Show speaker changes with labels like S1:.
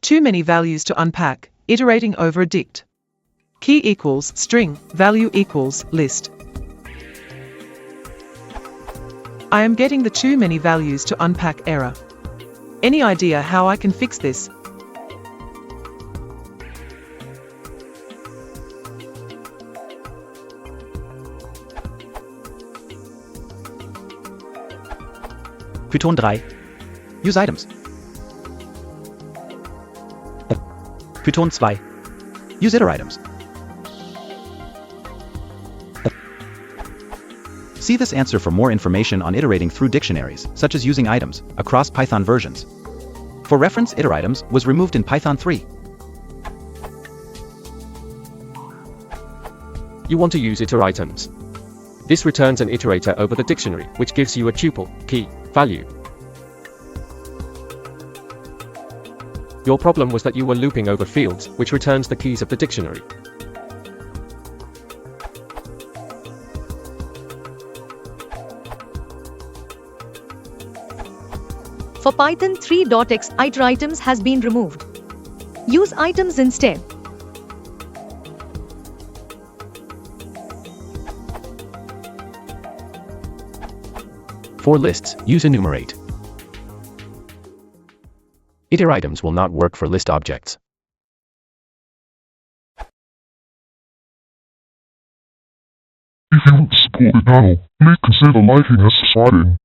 S1: Too many values to unpack, iterating over a dict. Key equals string, value equals list. I am getting the too many values to unpack error. Any idea how I can fix this?
S2: Python 3. Use items. Python 2. Use iteritems. See this answer for more information on iterating through dictionaries, such as using items, across Python versions. For reference, iteritems was removed in Python 3.
S3: You want to use iteritems. This returns an iterator over the dictionary, which gives you a tuple, key, value. Your problem was that you were looping over fields, which returns the keys of the dictionary.
S4: For Python 3.x, iteritems has been removed. Use items instead.
S5: For lists, use enumerate. Iteritems will not work for list objects.
S6: If you want to support the channel, please consider liking and subscribing.